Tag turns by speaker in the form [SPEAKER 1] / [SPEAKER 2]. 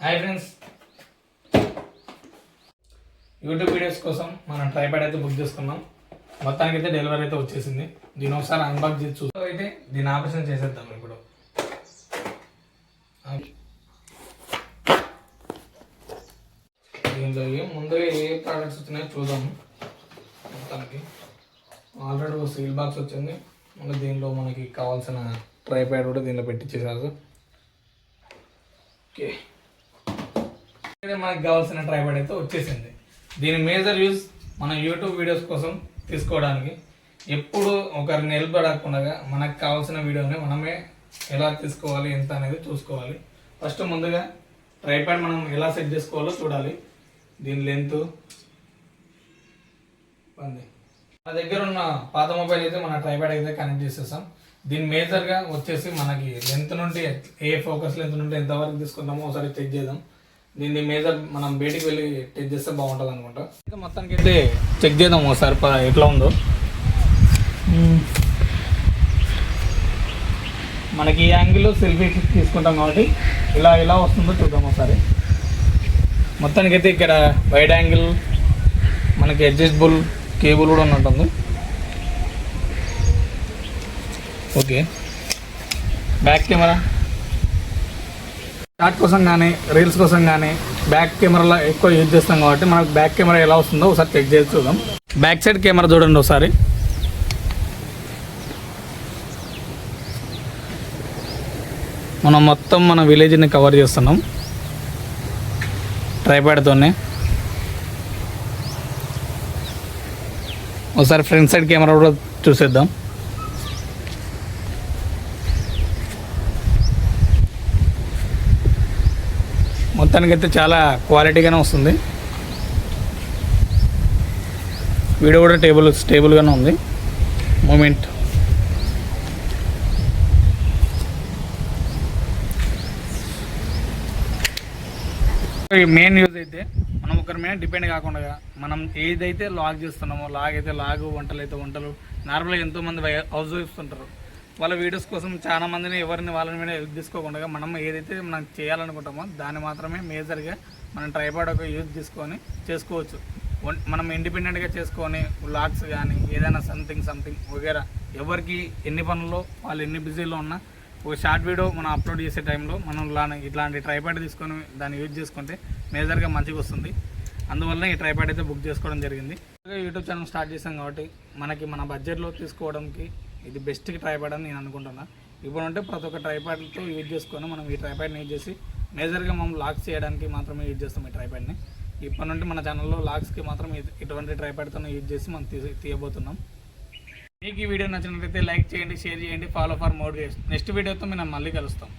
[SPEAKER 1] Hi friends, YouTube videos కోసం మనం tripod అయితే బుక్ చేసుకున్నాం. మొత్తానికి అయితే డెలివరీ అయితే వచ్చేసింది. దీని ఒకసారి అన్బాక్స్ చేసి చూస్తూ అయితే దీని ఆపరేషన్ చేసేద్దాం. ఇప్పుడు దీంట్లో ముందుగా ఏ ప్రోడక్ట్స్ వచ్చినాయో చూద్దాము. మొత్తానికి ఆల్రెడీ ఒక సీల్ బాక్స్ వచ్చింది. మళ్ళీ దీనిలో మనకి కావాల్సిన ట్రైపాడ్ కూడా దీనిలో పెట్టించేసారు. ఓకే, మనకి కావాల్సిన ట్రైపాడ్ అయితే వచ్చేసింది. దీని మేజర్ యూజ్ మన యూట్యూబ్ వీడియోస్ కోసం తీసుకోవడానికి. ఎప్పుడు ఒకరిని నిలబడకుండా మనకు కావాల్సిన వీడియోని మనమే ఎలా తీసుకోవాలి, ఎంత అనేది చూసుకోవాలి. ఫస్ట్ ముందుగా ట్రైపాడ్ మనం ఎలా సెట్ చేసుకోవాలో చూడాలి. దీని లెంత్ మన దగ్గర ఉన్న పాత మొబైల్ అయితే మన ట్రైపాడ్ అయితే కనెక్ట్ చేసేసాం. దీని మేజర్గా వచ్చేసి మనకి లెంత్ నుండి ఏ ఫోకస్ లెంత్ నుండి ఎంతవరకు తీసుకుంటామో ఒకసారి చెక్ చేద్దాం. దీన్ని మేజర్ మనం బయటికి వెళ్ళి టెస్ట్ చేస్తే బాగుంటుంది అనుకుంటా. అయితే మొత్తానికి అయితే చెక్ చేద్దాం ఒకసారి ఎట్లా ఉందో. మనకి ఈ యాంగిల్లో సెల్ఫీ తీసుకుంటాం కాబట్టి ఇలా వస్తుందో చూద్దాం ఒకసారి. మొత్తానికి అయితే ఇక్కడ వైడ్ యాంగిల్, మనకి అడ్జస్టబుల్ కేబుల్ కూడా ఉన్నట్టుంది. ఓకే, బ్యాక్ కెమెరా షార్ట్ కోసం కానీ రీల్స్ కోసం కానీ బ్యాక్ కెమెరాలో ఎక్కువ యూజ్ చేస్తాం కాబట్టి మనకు బ్యాక్ కెమెరా ఎలా వస్తుందో ఒకసారి చెక్ చేసి చూద్దాం. బ్యాక్ సైడ్ కెమెరా చూడండి ఒకసారి. మనం మొత్తం మన విలేజ్ని కవర్ చేస్తున్నాం ట్రైపాడ్తోనే. ఒకసారి ఫ్రంట్ సైడ్ కెమెరా కూడా చూసేద్దాం. మొత్తానికి అయితే చాలా క్వాలిటీగానే వస్తుంది. వీడియో కూడా స్టేబుల్గానే ఉంది. మూమెంట్ మెయిన్ యూజ్ అయితే మనం ఒకరి మీద డిపెండ్ కాకుండా మనం ఏదైతే లాగ్ చేస్తున్నామో లాగ్ వంటలు అయితే వంటలు. నార్మల్గా ఎంతోమంది హౌస్ వైఫ్స్ ఉంటారు. వాళ్ళ వీడియోస్ కోసం చాలా మందిని వాళ్ళని మీద యూజ్ తీసుకోకుండా మనం ఏదైతే మనం చేయాలనుకుంటామో దాన్ని మాత్రమే మేజర్గా మనం ట్రైపాడ్ ఒక యూజ్ తీసుకొని చేసుకోవచ్చు. మనం ఇండిపెండెంట్గా చేసుకొని వ్లాగ్స్ కానీ ఏదైనా సంథింగ్ వగేరా ఎవరికి ఎన్ని పనుల్లో వాళ్ళు ఎన్ని బిజీలో ఉన్నా ఒక షార్ట్ వీడియో మనం అప్లోడ్ చేసే టైంలో మనం ఇట్లాంటి ట్రైపాడ్ తీసుకొని దాన్ని యూజ్ చేసుకుంటే మేజర్గా మంచిగా వస్తుంది. అందువల్ల ఈ ట్రైపాడ్ అయితే బుక్ చేసుకోవడం జరిగింది. యూట్యూబ్ ఛానల్ స్టార్ట్ చేసాం కాబట్టి మనకి మన బడ్జెట్లో తీసుకోవడానికి ఇది బెస్ట్ ట్రైపాడ్ అని నేను అనుకుంటున్నా. ఇప్పుడు అంటే ప్రతి ఒక్క ట్రైపాడ్తో యూజ్ చేసుకొని మనం ఈ ట్రైపాడ్ని యూజ్ చేసి మేజర్గా మనం లాగ్స్ చేయడానికి మాత్రమే యూజ్ చేస్తాం ఈ ట్రైపాడ్ని. ఇప్పటి నుండి మన ఛానల్లో లాగ్స్కి మాత్రం ఇటువంటి ట్రైపాడ్తో యూజ్ చేసి మనం తీయబోతున్నాం. మీకు ఈ వీడియో నచ్చినట్లయితే లైక్ చేయండి, షేర్ చేయండి, follow for more videos. Next వీడియోతో మనం మళ్ళీ కలుస్తాం.